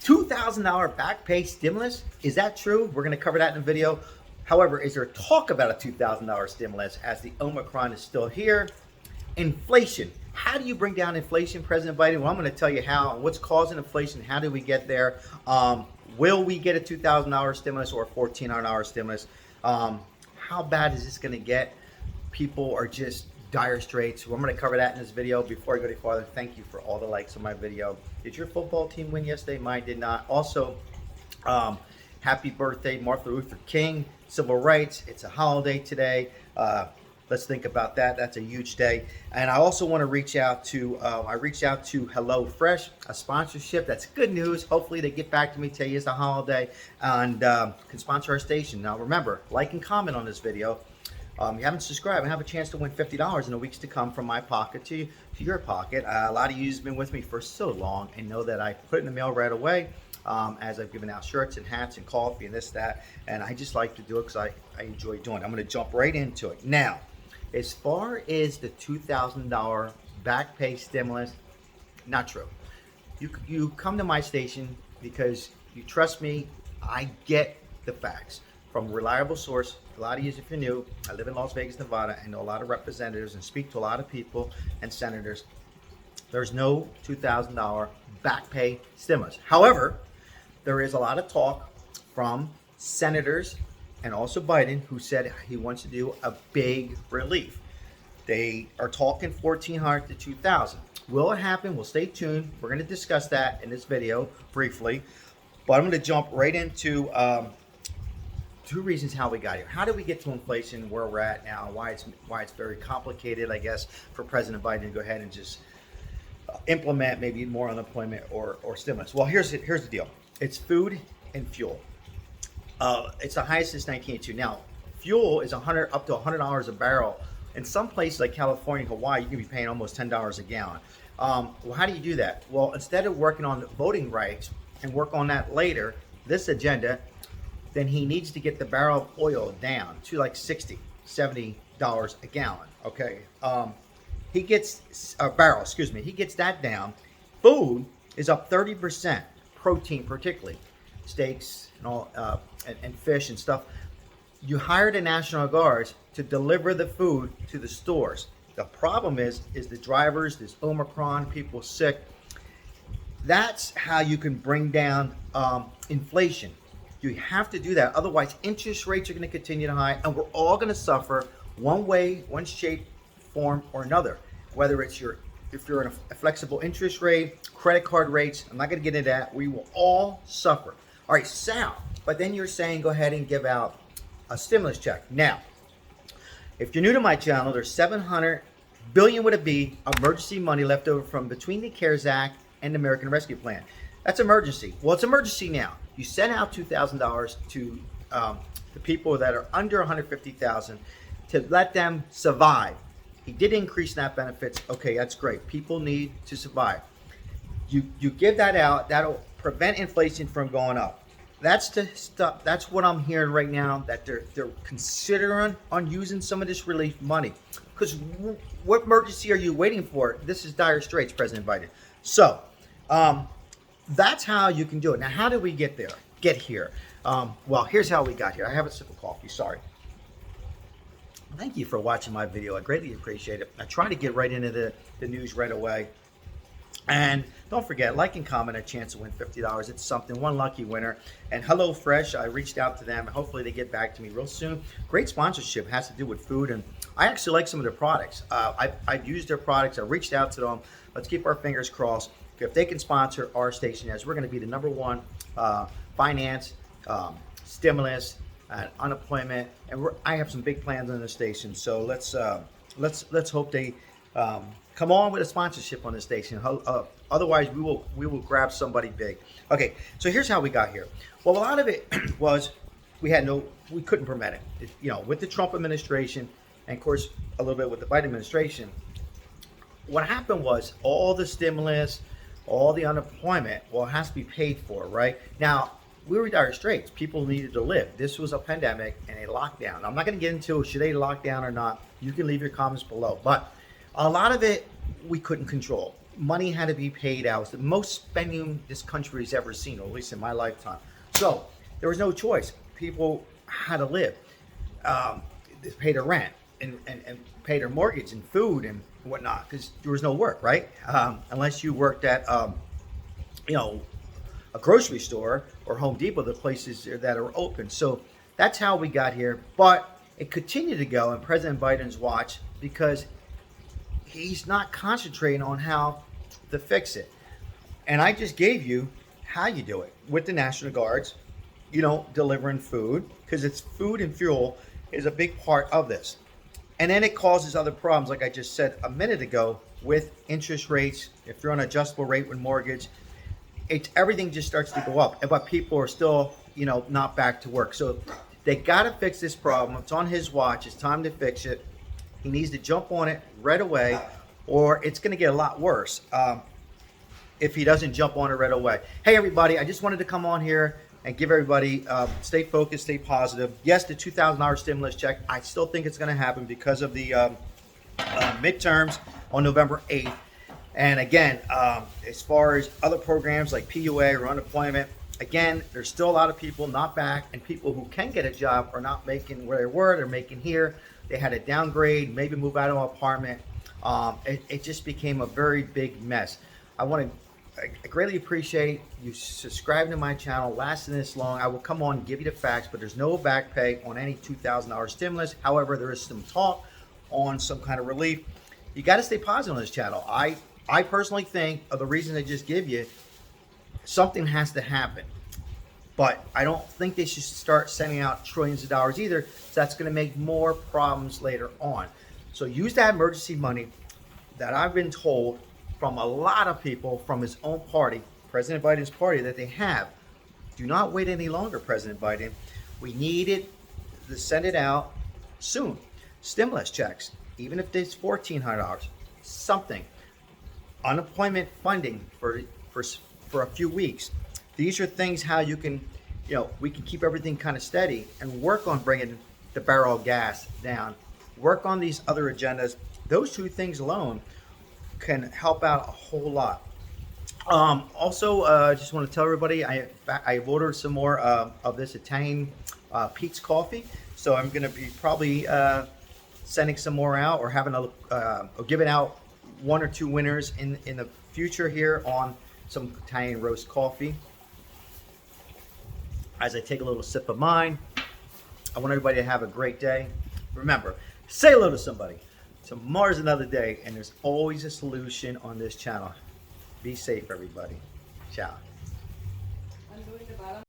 $2,000 back pay stimulus? Is that true? We're going to cover that in the video. However, is there talk about a $2,000 stimulus as the Omicron is still here? Inflation. How do you bring down inflation, President Biden? Well, I'm going to tell you how. What's causing inflation? How do we get there? Will we get a $2,000 stimulus or a $1,400 stimulus? How bad is this going to get? People are just dire straits. Well, I'm going to cover that in this video. Before I go any farther, thank you for all the likes on my video. Did your football team win yesterday? Mine did not. Also, happy birthday, Martin Luther King. Civil rights. It's a holiday today. Let's think about that. That's a huge day. And I also want to reach out to, HelloFresh, a sponsorship. That's good news. Hopefully they get back to me, tell you it's a holiday, and can sponsor our station. Now remember, like and comment on this video. You haven't subscribed and have a chance to win $50 in the weeks to come from my pocket to your pocket. A lot of you have been with me for so long and know that I put it in the mail right away. As I've given out shirts and hats and coffee and this, that, and I just like to do it because I enjoy doing it. I'm going to jump right into it. Now, as far as the $2,000 back pay stimulus, not true. You come to my station because you trust me. I get the facts from a reliable source. A lot of you, if you're new, I live in Las Vegas, Nevada. I know a lot of representatives and speak to a lot of people and senators. There's no $2,000 back pay stimulus. However, there is a lot of talk from senators and also Biden, who said he wants to do a big relief. They are talking $1,400 to $2,000. Will it happen? Well, stay tuned. We're going to discuss that in this video briefly. But I'm going to jump right into two reasons how we got here. How did we get to inflation, where we're at now, why it's very complicated, I guess, for President Biden to go ahead and just implement maybe more unemployment or stimulus. Well, here's the deal. It's food and fuel. It's the highest since 1982. Now, fuel is up to $100 a barrel. In some places like California and Hawaii, you can be paying almost $10 a gallon. Well, how do you do that? Well, instead of working on voting rights and work on that later, this agenda, then he needs to get the barrel of oil down to like $60, $70 a gallon. Okay. He gets a barrel, he gets that down. Food is up 30%, protein particularly, steaks and all, and fish and stuff. You hire the National Guards to deliver the food to the stores. The problem is the drivers, this Omicron, people sick. That's how you can bring down inflation. You have to do that. Otherwise, interest rates are going to continue to high, and we're all going to suffer one way, one shape, form, or another. Whether it's if you're in a flexible interest rate, credit card rates, I'm not going to get into that. We will all suffer. All right, Sal. But then you're saying go ahead and give out a stimulus check. Now, if you're new to my channel, there's $700 billion with a B emergency money left over from between the CARES Act and the American Rescue Plan. That's emergency. Well, it's emergency now. You sent out $2,000 to the people that are under $150,000 to let them survive. He did increase SNAP benefits. Okay, that's great. People need to survive. You give that out. That'll prevent inflation from going up. That's the stuff. That's what I'm hearing right now, that they're considering on using some of this relief money. Because what emergency are you waiting for? This is dire straits, President Biden. So that's how you can do it. Now, how did we get here? Well, here's how we got here. I have a sip of coffee. Sorry. Thank you for watching my video. I greatly appreciate it. I try to get right into the news right away. And don't forget, like and comment, a chance to win $50. It's something, one lucky winner. And HelloFresh, I reached out to them. Hopefully they get back to me real soon. Great sponsorship, has to do with food. And I actually like some of their products. I've used their products. I reached out to them. Let's keep our fingers crossed. If they can sponsor our station, as we're going to be the #1 finance, stimulus, unemployment, and I have some big plans on the station. So let's hope they come on with a sponsorship on the station. Otherwise, we will grab somebody big. Okay, so here's how we got here. Well, a lot of it was we couldn't prevent it. With the Trump administration, and of course a little bit with the Biden administration. What happened was all the stimulus, all the unemployment, well, it has to be paid for, right? Now, we were in dire straits. People needed to live. This was a pandemic and a lockdown. I'm not going to get into should they lock down or not. You can leave your comments below. But a lot of it we couldn't control. money had to be paid out. It was the most spending this country has ever seen, or at least in my lifetime. So there was no choice. People had to live. They paid their rent and pay their mortgage and food and whatnot, because there was no work, right? Unless you worked at, you know, a grocery store or Home Depot, the places that are open. So that's how we got here. But it continued to go in President Biden's watch because he's not concentrating on how to fix it. And I just gave you how you do it with the National Guards, you know, delivering food, because it's food and fuel is a big part of this. And then it causes other problems, like I just said a minute ago, with interest rates. If you're on an adjustable rate with mortgage, everything just starts to go up. But people are still, you know, not back to work. So they got to fix this problem. It's on his watch. It's time to fix it. He needs to jump on it right away, or it's going to get a lot worse if he doesn't jump on it right away. Hey, everybody, I just wanted to come on here and give everybody, stay focused, stay positive. Yes, the $2,000 stimulus check, I still think it's going to happen because of the midterms on November 8th. And again, as far as other programs like PUA or unemployment, again, there's still a lot of people not back, and people who can get a job are not making where they were. They're making here. They had to downgrade, maybe move out of an apartment. It just became a very big mess. I greatly appreciate you subscribing to my channel, lasting this long. I will come on and give you the facts, but there's no back pay on any $2,000 stimulus. However, there is some talk on some kind of relief. You got to stay positive on this channel. I personally think of the reason they just give you, something has to happen. But I don't think they should start sending out trillions of dollars either. So that's going to make more problems later on. So use that emergency money that I've been told from a lot of people from his own party, President Biden's party, that they have. Do not wait any longer, President Biden. We need it to send it out soon. Stimulus checks, even if it's $1,400, something. Unemployment funding for a few weeks. These are things how you can, you know, we can keep everything kind of steady and work on bringing the barrel of gas down. Work on these other agendas. Those two things alone can help out a whole lot. Also, just want to tell everybody I ordered some more of this Italian Pete's coffee. So I'm going to be probably sending some more out, or having or giving out 1 or 2 winners in the future here on some Italian roast coffee. As I take a little sip of mine, I want everybody to have a great day. Remember, say hello to somebody. Tomorrow's another day, and there's always a solution on this channel. Be safe, everybody. Ciao.